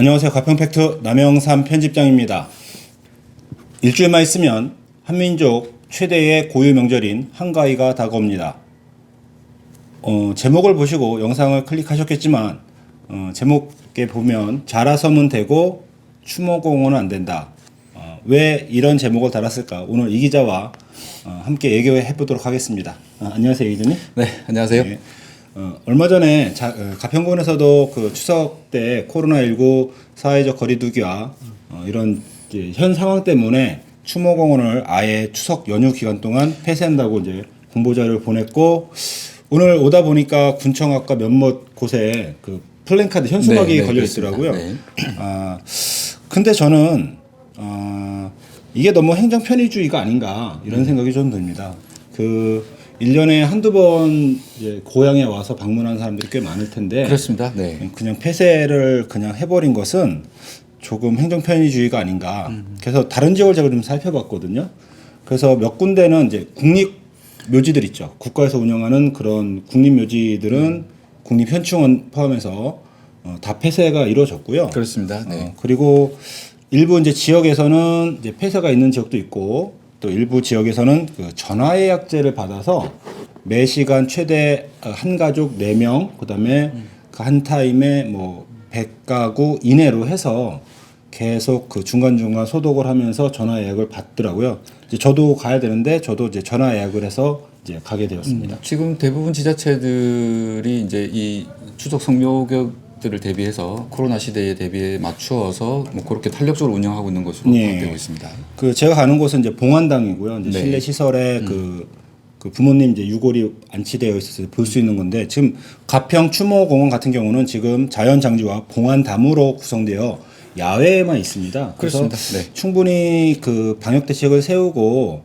안녕하세요. 가평팩트 남영삼 편집장입니다. 일주일만 있으면 한민족 최대의 고유 명절인 한가위가 다가옵니다. 제목을 보시고 영상을 클릭하셨겠지만 제목에 보면 자라섬은 되고 추모공원은 안 된다. 왜 이런 제목을 달았을까? 오늘 이 기자와 함께 얘기해 보도록 하겠습니다. 안녕하세요, 이 기자님. 네, 안녕하세요. 네. 얼마 전에 가평군에서도 그 추석 때 코로나19 사회적 거리두기와 이런 현 상황 때문에 추모공원을 아예 추석 연휴 기간 동안 폐쇄한다고 이제 공보자를 보냈고, 오늘 오다 보니까 군청 앞과 몇몇 곳에 그 플랜카드 현수막이 걸려 있더라고요. 네. 근데 저는 이게 너무 행정 편의주의가 아닌가 이런 생각이 좀 듭니다. 1년에 한두 번 이제 고향에 와서 방문하는 사람들이 꽤 많을 텐데, 그렇습니다. 네. 그냥 폐쇄를 그냥 해버린 것은 조금 행정 편의주의가 아닌가. 그래서 다른 지역을 제가 좀 살펴봤거든요. 그래서 몇 군데는 이제 국립 묘지들 있죠. 국가에서 운영하는 그런 국립 묘지들은 국립 현충원 포함해서 다 폐쇄가 이루어졌고요. 그렇습니다. 네. 그리고 일부 이제 지역에서는 이제 폐쇄가 있는 지역도 있고, 또 일부 지역에서는 그 전화 예약제를 받아서 매 시간 최대 한 가족 4명, 그다음에 그 한 타임에 뭐 100가구 이내로 해서 계속 그 중간중간 소독을 하면서 전화 예약을 받더라고요. 이제 저도 가야 되는데 저도 이제 전화 예약을 해서 이제 가게 되었습니다. 지금 대부분 지자체들이 이제 이 추석 성묘격들을 대비해서 코로나 시대에 대비해 맞추어서 뭐 그렇게 탄력적으로 운영하고 있는 것으로 네. 파악되고 있습니다. 그 제가 가는 곳은 이제 봉안당이고요. 이제 네. 실내 시설에 그 부모님 이제 유골이 안치되어 있어서 볼 수 있는 건데, 지금 가평 추모공원 같은 경우는 지금 자연장지와 봉안담으로 구성되어 야외에만 있습니다. 그래서 그렇습니다. 네. 충분히 그 방역 대책을 세우고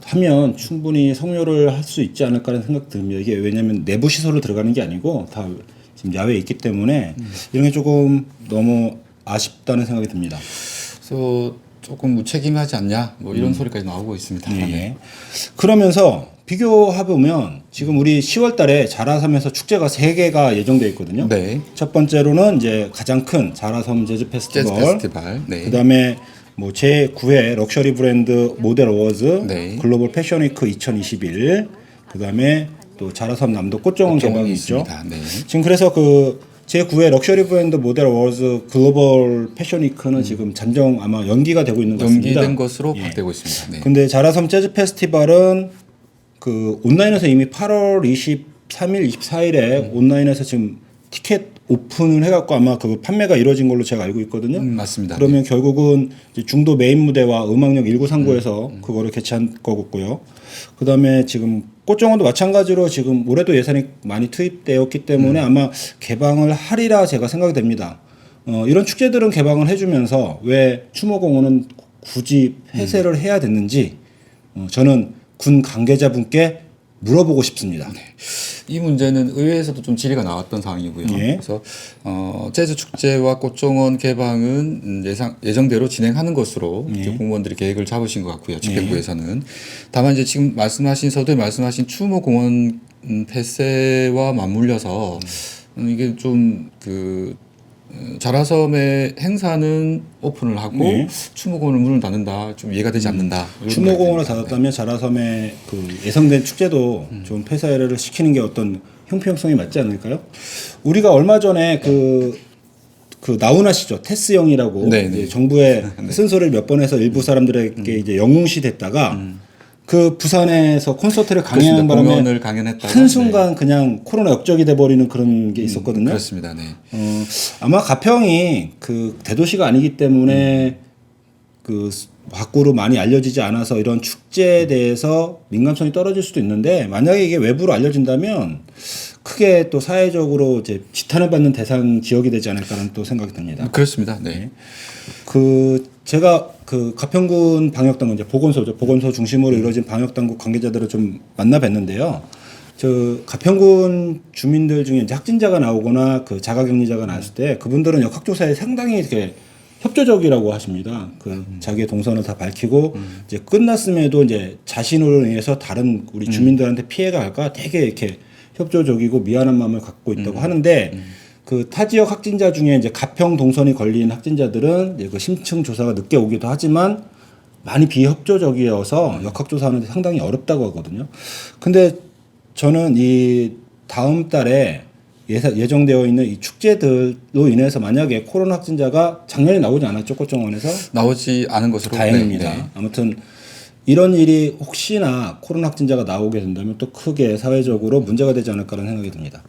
하면 충분히 성묘를 할 수 있지 않을까라는 생각 듭니다. 이게 왜냐하면 내부 시설로 들어가는 게 아니고 다 지금 야외에 있기 때문에 이런 게 조금 너무 아쉽다는 생각이 듭니다. 그래서 조금 무책임하지 않냐 뭐 이런 소리까지 나오고 있습니다. 네. 네. 그러면서 비교해보면 지금 우리 10월 달에 자라섬에서 축제가 3개가 예정되어 있거든요. 네. 첫 번째로는 이제 가장 큰 자라섬 재즈 페스티벌. 재즈 페스티벌. 네. 그다음에 뭐 제9회 럭셔리 브랜드 모델 어워즈, 네. 글로벌 패션 위크 2021, 그다음에 또 자라섬 남도 꽃정원 개방이 있죠. 있습니다. 네. 지금 그래서 그 제9회 럭셔리 브랜드 모델 어워즈 글로벌 패션 위크는 지금 잠정 아마 연기가 되고 있는 것 같습니다. 연기된 것으로 예. 파악되고 있습니다. 네. 근데 자라섬 재즈 페스티벌은 그 온라인에서 이미 8월 23일, 24일에 온라인에서 지금 티켓 오픈을 해갖고 아마 그 판매가 이루어진 걸로 제가 알고 있거든요. 맞습니다. 그러면 결국은 이제 중도 메인 무대와 음악역 1939에서 그거를 개최한 거고요. 그다음에 지금 꽃정원도 마찬가지로 지금 올해도 예산이 많이 투입되었기 때문에 아마 개방을 하리라 제가 생각이 됩니다. 이런 축제들은 개방을 해주면서 왜 추모공원은 굳이 폐쇄를 해야 됐는지 저는 군 관계자분께 물어보고 싶습니다. 네. 이 문제는 의회에서도 좀 질의가 나왔던 사항이고요. 예. 그래서 재즈 축제와 꽃정원 개방은 예정대로 진행하는 것으로 이제 공무원들이 계획을 잡으신 것 같고요. 집행부에서는. 다만 이제 지금 서두에 말씀하신 추모공원 폐쇄와 맞물려서 이게 좀 자라섬의 행사는 오픈을 하고 추모공원을 문을 닫는다, 좀 이해가 되지 않는다. 추모공원을 닫았다면 자라섬의 그 예정된 축제도 좀 폐쇄를 시키는 게 어떤 형평성이 맞지 않을까요? 우리가 얼마 전에 그 나훈아시죠, 테스 형이라고 이제 정부의 쓴소리를 몇 번 해서 일부 사람들에게 이제 영웅시 됐다가 그 부산에서 콘서트를 강행한 바람에 공연을 강연했다가 한순간 그냥 코로나 역적이 돼버리는 그런 게 있었거든요. 그렇습니다. 네. 아마 가평이 그 대도시가 아니기 때문에 그 밖으로 많이 알려지지 않아서 이런 축제에 대해서 민감성이 떨어질 수도 있는데, 만약에 이게 외부로 알려진다면 크게 또 사회적으로 이제 지탄을 받는 대상 지역이 되지 않을까라는 또 생각이 듭니다. 그렇습니다. 네. 제가 그 가평군 방역당국 이제 보건소 중심으로 이루어진 방역당국 관계자들을 좀 만나 뵀는데요. 저 가평군 주민들 중에 이제 확진자가 나오거나 그 자가격리자가 나왔을 때 그분들은 역학조사에 상당히 이렇게 협조적이라고 하십니다. 자기의 동선을 다 밝히고 이제 끝났음에도 이제 자신으로 인해서 다른 우리 주민들한테 피해가 갈까 되게 이렇게 협조적이고 미안한 마음을 갖고 있다고 하는데, 그 타 지역 확진자 중에 이제 가평 동선이 걸린 확진자들은 이제 그 심층 조사가 늦게 오기도 하지만 많이 비협조적이어서 역학조사하는데 상당히 어렵다고 하거든요. 근데 저는 이 다음 달에 예정되어 있는 이 축제들로 인해서 만약에 코로나 확진자가 작년에 나오지 않았죠, 꽃정원에서? 나오지 않은 것으로 다행입니다. 네. 아무튼 이런 일이 혹시나 코로나 확진자가 나오게 된다면 또 크게 사회적으로 문제가 되지 않을까라는 생각이 듭니다.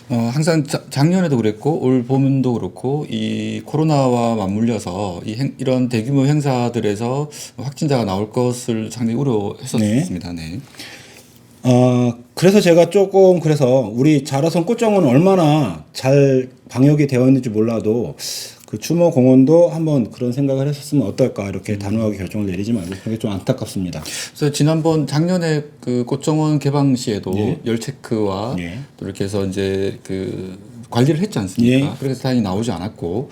항상 작년에도 그랬고 올 봄도 그렇고 이 코로나와 맞물려서 이런 대규모 행사들에서 확진자가 나올 것을 상당히 우려했었습니다. 네. 그래서 제가 조금 그래서 우리 자라섬 꽃정원은 얼마나 잘 방역이 되어 있는지 몰라도 그 추모 공원도 한번 그런 생각을 했었으면 어떨까 이렇게 단호하게 결정을 내리지 말고 그게 좀 안타깝습니다. 그래서 작년에 그 꽃정원 개방 시에도 예. 열 체크와 예. 또 이렇게 해서 이제 그 관리를 했지 않습니까? 예. 그래서 다행히 나오지 않았고,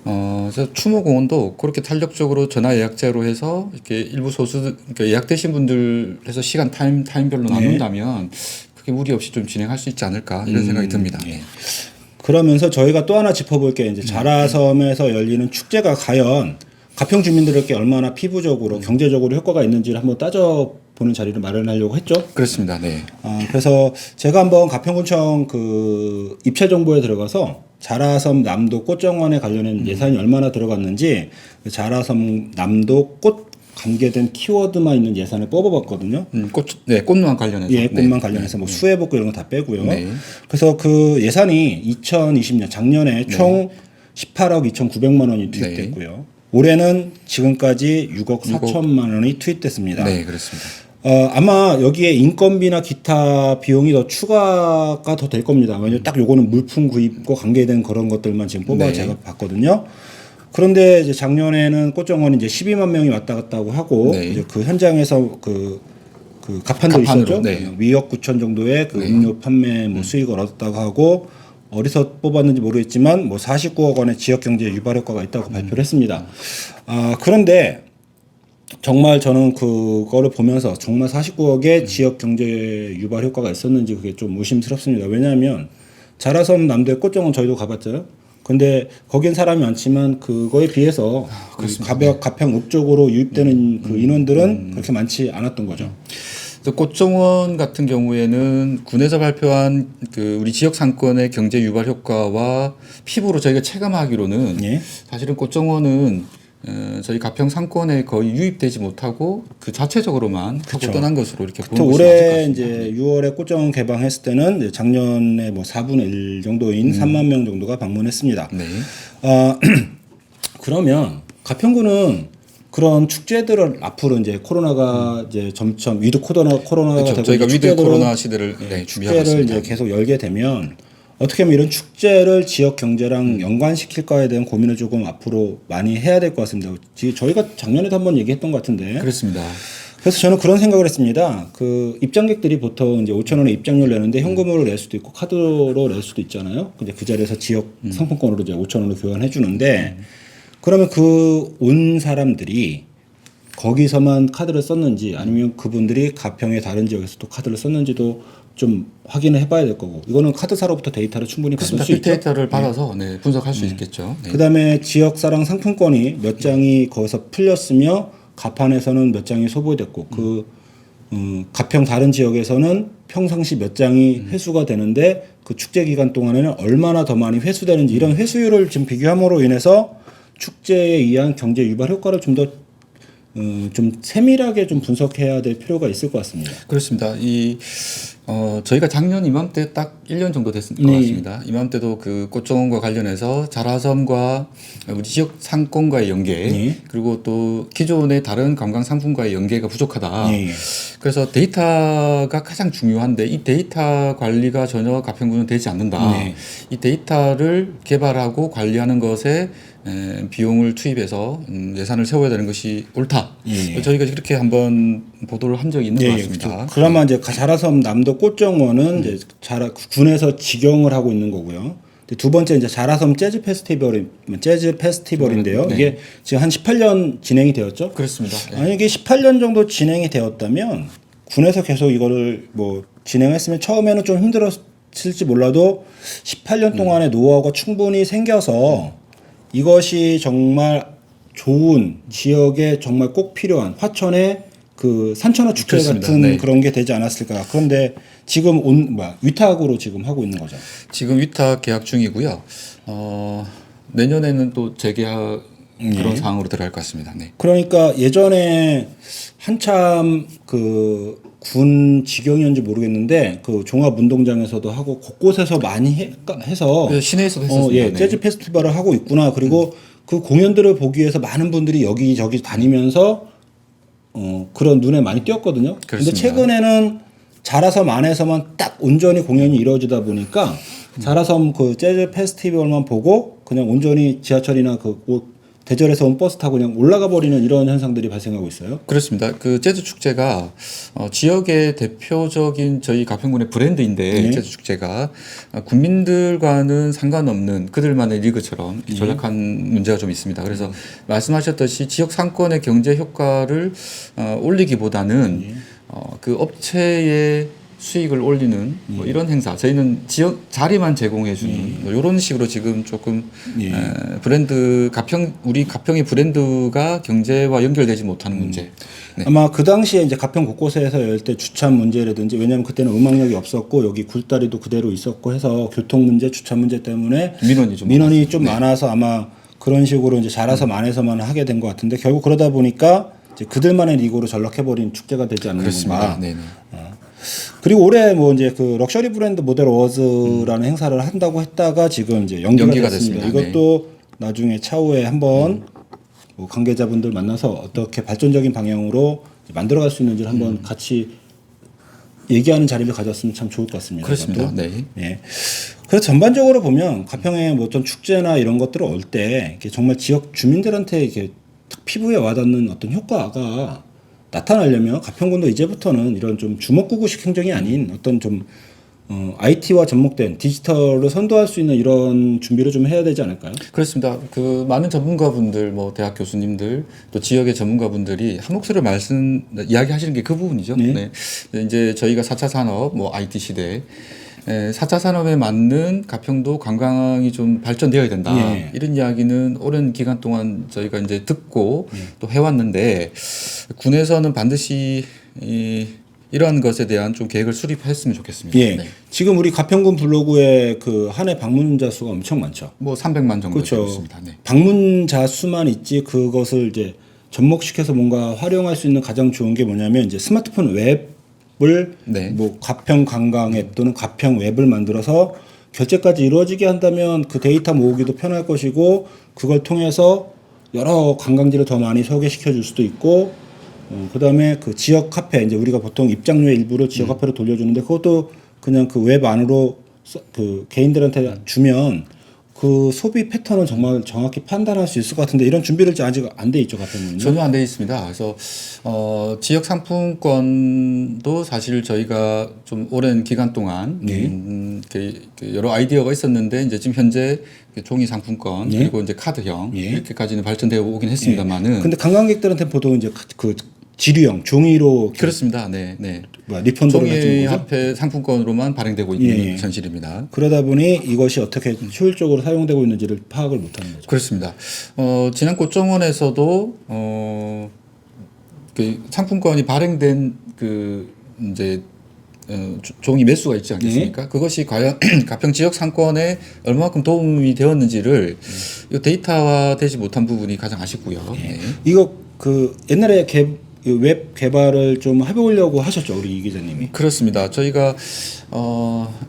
그래서 추모 공원도 그렇게 탄력적으로 전화 예약제로 해서 이렇게 일부 소수 그러니까 예약되신 분들 해서 시간 타임별로 나눈다면 그게 무리 없이 좀 진행할 수 있지 않을까 이런 생각이 듭니다. 예. 그러면서 저희가 또 하나 짚어볼 게 이제 자라섬에서 열리는 축제가 과연 가평 주민들에게 얼마나 피부적으로 경제적으로 효과가 있는지를 한번 따져보는 자리를 마련하려고 했죠. 그렇습니다. 네. 그래서 제가 한번 가평군청 그 입찰 정보에 들어가서 자라섬 남도 꽃정원에 관련된 예산이 얼마나 들어갔는지 그 자라섬 남도 꽃 관계된 키워드만 있는 예산을 뽑아봤거든요. 꽃만 관련해서. 예, 꽃만 관련해서 뭐 수해복구 이런 거 다 빼고요. 네. 그래서 그 예산이 2020년 작년에 총 18억 2,900만 원이 투입됐고요. 올해는 지금까지 6억 4천만 원이 투입됐습니다. 네, 그렇습니다. 아마 여기에 인건비나 기타 비용이 더 추가가 더 될 겁니다. 왜냐면 딱 요거는 물품 구입과 관계된 그런 것들만 지금 뽑아 제가 봤거든요. 그런데 이제 작년에는 꽃정원이 이제 12만 명이 왔다 갔다 하고 이제 그 현장에서 그 가판도 있었죠. 위억 9천 정도의 그 음료 판매 뭐 수익을 얻었다고 하고 어디서 뽑았는지 모르겠지만 뭐 49억 원의 지역 경제 유발 효과가 있다고 발표를 했습니다. 그런데 정말 저는 그거를 보면서 정말 49억의 지역 경제 유발 효과가 있었는지 그게 좀 의심스럽습니다. 왜냐하면 자라섬 남도의 꽃정원 저희도 가봤잖아요. 근데 거긴 사람이 많지만 그거에 비해서 가평 읍쪽으로 유입되는 그 인원들은 그렇게 많지 않았던 거죠. 꽃정원 같은 경우에는 군에서 발표한 그 우리 지역 상권의 경제 유발 효과와 피부로 저희가 체감하기로는 사실은 꽃정원은 저희 가평 상권에 거의 유입되지 못하고 그 자체적으로만 하고 떠난 것으로 이렇게 보는 것이 맞을 것 올해 같습니다. 이제 6월에 꽃정원 개방했을 때는 이제 작년에 뭐 4분의 1 정도인 3만 명 정도가 방문했습니다. 네. 그러면 가평구는 그런 축제들을 앞으로 이제 코로나가 이제 점점 위드 코로나가 그렇죠. 되고 저희가 위드 코로나 시대를 준비하고 축제를 있습니다. 이제 계속 열게 되면 어떻게 하면 이런 축제를 지역 경제랑 연관시킬까에 대한 고민을 조금 앞으로 많이 해야 될 것 같습니다. 저희가 작년에도 한번 얘기했던 것 같은데. 그렇습니다. 그래서 저는 그런 생각을 했습니다. 그 입장객들이 보통 이제 5,000원에 입장료를 내는데 현금으로 낼 수도 있고 카드로 낼 수도 있잖아요. 근데 그 자리에서 지역 상품권으로 이제 5,000원을 교환해 주는데 그러면 그 온 사람들이 거기서만 카드를 썼는지 아니면 그분들이 가평의 다른 지역에서 또 카드를 썼는지도 좀 확인을 해봐야 될 거고 이거는 카드사로부터 데이터를 충분히 받을 수 있죠. 빅데이터를 받아서 분석할 수 있겠죠. 네. 그다음에 지역사랑 상품권이 몇 장이 거기서 풀렸으며 가판에서는 몇 장이 소비됐고 가평 다른 지역에서는 평상시 몇 장이 회수가 되는데 그 축제 기간 동안에는 얼마나 더 많이 회수되는지 이런 회수율을 지금 비교함으로 인해서 축제에 의한 경제 유발 효과를 좀 더 좀 세밀하게 좀 분석해야 될 필요가 있을 것 같습니다. 그렇습니다. 저희가 작년 이맘때 딱 1년 정도 됐을 것 같습니다. 이맘때도 그 꽃정원과 관련해서 자라섬과 우리 지역 상권과의 연계 그리고 또 기존의 다른 관광 상품과의 연계가 부족하다. 그래서 데이터가 가장 중요한데 이 데이터 관리가 전혀 가평구는 되지 않는다. 이 데이터를 개발하고 관리하는 것에 비용을 투입해서 예산을 세워야 되는 것이 옳다. 저희가 그렇게 한번 보도를 한 적이 있는 것 같습니다. 그렇죠. 그러면 이제 자라섬 남도 꽃정원은 이제 군에서 직영을 하고 있는 거고요. 두 번째 이제 자라섬 재즈 페스티벌인데요. 이게 지금 한 18년 진행이 되었죠. 그렇습니다. 만약에 18년 정도 진행이 되었다면 군에서 계속 이거를 뭐 진행했으면 처음에는 좀 힘들었을 있을지 몰라도 18년 동안의 노하우가 충분히 생겨서 이것이 정말 좋은 지역에 정말 꼭 필요한 화천의 그 산천어 축제 그렇습니다. 같은 네. 그런 게 되지 않았을까. 그런데 지금 위탁으로 지금 하고 있는 거죠. 지금 위탁 계약 중이고요. 내년에는 또 재계약 그런 상황으로 들어갈 것 같습니다. 네. 그러니까 예전에 한참 그 군 직영이었는지 모르겠는데 그 종합운동장에서도 하고 곳곳에서 많이 해서 시내에서도 했었습니다. 예, 네. 재즈 페스티벌을 하고 있구나. 그리고 그 공연들을 보기 위해서 많은 분들이 여기저기 다니면서 그런 눈에 많이 띄었거든요. 근데 그렇습니다. 최근에는 자라섬 안에서만 딱 온전히 공연이 이루어지다 보니까 자라섬 그 재즈 페스티벌만 보고 그냥 온전히 지하철이나 그 대절에서 온 버스 타고 그냥 올라가 버리는 이런 현상들이 발생하고 있어요. 그렇습니다. 그 재즈 축제가 지역의 대표적인 저희 가평군의 브랜드인데 네. 재즈 축제가 국민들과는 상관없는 그들만의 리그처럼 전락한 문제가 좀 있습니다. 그래서 말씀하셨듯이 지역 상권의 경제 효과를 올리기보다는 그 업체의 수익을 올리는 뭐 이런 행사, 저희는 지역 자리만 제공해주는 뭐 이런 식으로 지금 조금 브랜드 우리 가평의 브랜드가 경제와 연결되지 못하는 문제. 네. 아마 그 당시에 이제 가평 곳곳에서 열 때 주차 문제라든지 왜냐하면 그때는 음악력이 없었고 여기 굴다리도 그대로 있었고 해서 교통 문제, 주차 문제 때문에 민원이 좀 많아서 아마 그런 식으로 이제 자라섬 안에서만 하게 된 것 같은데 결국 그러다 보니까 이제 그들만의 리그로 전락해버린 축제가 되지 않는 건가. 네네. 그리고 올해 뭐 이제 그 럭셔리 브랜드 모델 어워즈라는 행사를 한다고 했다가 지금 이제 연기가 됐습니다. 이것도 나중에 차후에 한번 뭐 관계자분들 만나서 어떻게 발전적인 방향으로 만들어갈 수 있는지를 한번 같이 얘기하는 자리를 가졌으면 참 좋을 것 같습니다. 그렇습니다. 이것도. 네. 예. 그래서 전반적으로 보면 가평에 뭐 어떤 축제나 이런 것들을 올 때 정말 지역 주민들한테 이렇게 피부에 와닿는 어떤 효과가 나타나려면 가평군도 이제부터는 이런 좀 주먹구구식 행정이 아닌 어떤 좀 IT와 접목된 디지털을 선도할 수 있는 이런 준비를 좀 해야 되지 않을까요? 그렇습니다. 그 많은 전문가분들, 뭐 대학 교수님들, 또 지역의 전문가분들이 한 목소리로 이야기하시는 게 그 부분이죠. 네. 네. 이제 저희가 4차 산업, 뭐 IT 시대, 4차 산업에 맞는 가평도 관광이 좀 발전되어야 된다. 네. 이런 이야기는 오랜 기간 동안 저희가 이제 듣고 또 해왔는데 군에서는 반드시 이러한 것에 대한 좀 계획을 수립했으면 좋겠습니다. 예. 네. 지금 우리 가평군 블로그에 그 한 해 방문자 수가 엄청 많죠. 뭐 300만 정도 그렇죠. 되고 있습니다. 네. 방문자 수만 있지 그것을 이제 접목시켜서 뭔가 활용할 수 있는 가장 좋은 게 뭐냐면 이제 스마트폰 웹을 네. 뭐 가평 관광 앱 또는 가평 웹을 만들어서 결제까지 이루어지게 한다면 그 데이터 모으기도 편할 것이고 그걸 통해서 여러 관광지를 더 많이 소개시켜 줄 수도 있고 그다음에 그 지역 카페 이제 우리가 보통 입장료의 일부를 지역 카페로 돌려주는데 그것도 그냥 그 웹 안으로 그 개인들한테 주면 그 소비 패턴을 정말 정확히 판단할 수 있을 것 같은데 이런 준비를 아직 안 돼 있죠, 가평군요? 전혀 안 돼 있습니다. 그래서 지역 상품권도 사실 저희가 좀 오랜 기간 동안 그 여러 아이디어가 있었는데 이제 지금 현재 종이 상품권 그리고 이제 카드형 이렇게까지는 발전되어 오긴 했습니다만은. 근데 관광객들한테 보통 이제 그 지류형 종이로 그렇습니다. 네, 네. 리펀드를 종이 해주는 거죠? 화폐 상품권으로만 발행되고 있는 현실입니다. 그러다 보니 이것이 어떻게 효율적으로 사용되고 있는지를 파악을 못하는 거죠. 그렇습니다. 지난 꽃정원에서도 그 상품권이 발행된 그 이제 종이 매수가 있지 않겠습니까? 그것이 과연 가평 지역 상권에 얼마만큼 도움이 되었는지를 이 데이터화되지 못한 부분이 가장 아쉽고요. 네. 이거 그 옛날에 웹 개발을 좀 해보려고 하셨죠, 우리 이 기자님이. 그렇습니다. 저희가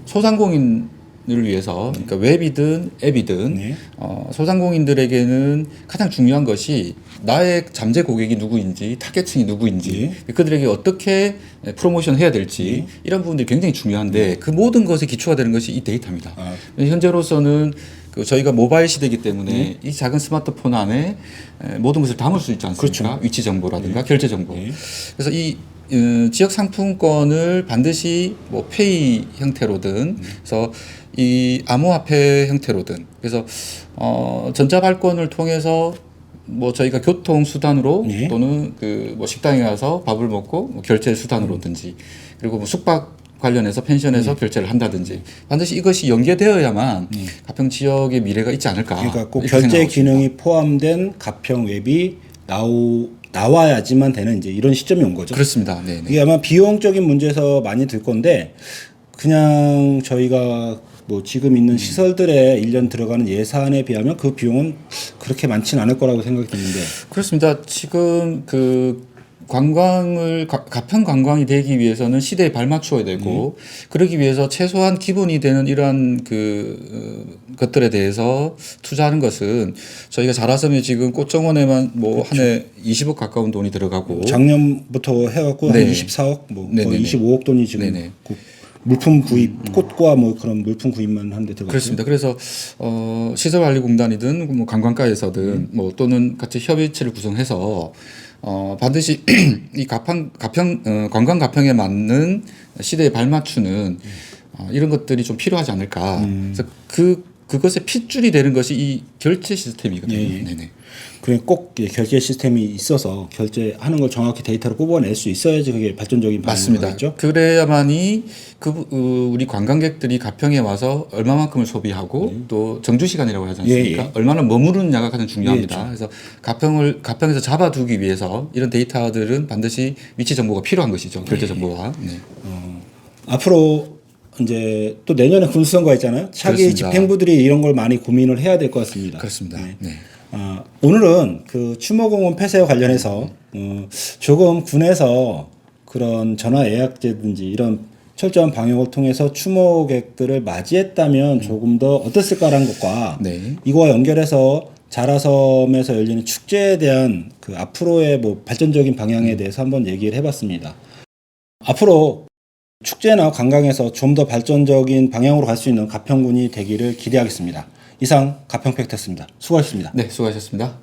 소상공인을 위해서 그러니까 웹이든 앱이든 소상공인들에게는 가장 중요한 것이 나의 잠재 고객이 누구인지 타겟층이 누구인지 그들에게 어떻게 프로모션 해야 될지 이런 부분들이 굉장히 중요한데 그 모든 것에 기초가 되는 것이 이 데이터입니다. 현재로서는 저희가 모바일 시대이기 때문에 이 작은 스마트폰 안에 모든 것을 담을 수 있지 않습니까? 그렇죠. 위치 정보라든가 결제 정보. 그래서 이 지역 상품권을 반드시 뭐 페이 형태로든 그래서 이 암호화폐 형태로든 그래서 전자발권을 통해서 뭐 저희가 교통 수단으로 또는 그 뭐 식당에 가서 밥을 먹고 뭐 결제 수단으로든지 그리고 뭐 숙박 관련해서 펜션에서 결제를 한다든지 반드시 이것이 연계되어야만 가평 지역의 미래가 있지 않을까. 그러니까 꼭 이렇게 결제 생각하고 있습니다. 기능이 포함된 가평 웹이 나와야지만 되는 이제 이런 시점이 온 거죠. 그렇습니다. 네, 네. 이게 아마 비용적인 문제에서 많이 들 건데 그냥 저희가 뭐 지금 있는 시설들에 1년 들어가는 예산에 비하면 그 비용은 그렇게 많지는 않을 거라고 생각이 드는데 그렇습니다. 지금 그 가평 관광이 되기 위해서는 시대에 발맞춰야 되고 그러기 위해서 최소한 기본이 되는 이러한 것들에 대해서 투자하는 것은 저희가 자라섬에 지금 꽃정원에만 뭐 한 해 20억 가까운 돈이 들어가고 작년부터 해갖고 한 네. 24억 뭐 네네네. 거의 25억 돈이 지금 네네. 물품 구입 꽃과 뭐 그런 물품 구입만 하는데 들어갔죠. 그렇습니다. 그래서 시설관리공단이든 뭐 관광가에서든 뭐 또는 같이 협의체를 구성해서 반드시 이 가평 관광 가평에 맞는 시대에 발맞추는 이런 것들이 좀 필요하지 않을까. 그래서 그것의 핏줄이 되는 것이 이 결제 시스템이거든요. 예, 예. 네네. 그래 꼭 결제 시스템이 있어서 결제하는 걸 정확히 데이터로 뽑아낼 수 있어야지 그게 발전적인 맞습니다. 방법이죠. 그래야만이 우리 관광객들이 가평에 와서 얼마만큼을 소비하고 또 정주 시간이라고 하지 않습니까? 예, 예. 얼마나 머무르느냐가 가장 중요합니다. 예, 그래서 가평에서 잡아두기 위해서 이런 데이터들은 반드시 위치 정보가 필요한 것이죠. 결제 정보와. 네. 앞으로 이제 또 내년에 군수선거 있잖아요. 차기 그렇습니다. 집행부들이 이런 걸 많이 고민을 해야 될 것 같습니다. 그렇습니다. 네. 오늘은 그 추모공원 폐쇄와 관련해서 조금 군에서 그런 전화 예약제든지 이런 철저한 방역을 통해서 추모객들을 맞이했다면 조금 더 어땠을까라는 것과 네. 이거와 연결해서 자라섬에서 열리는 축제에 대한 그 앞으로의 뭐 발전적인 방향에 대해서 한번 얘기를 해봤습니다. 앞으로 축제나 관광에서 좀 더 발전적인 방향으로 갈 수 있는 가평군이 되기를 기대하겠습니다. 이상 가평 팩트였습니다. 수고하셨습니다. 네, 수고하셨습니다.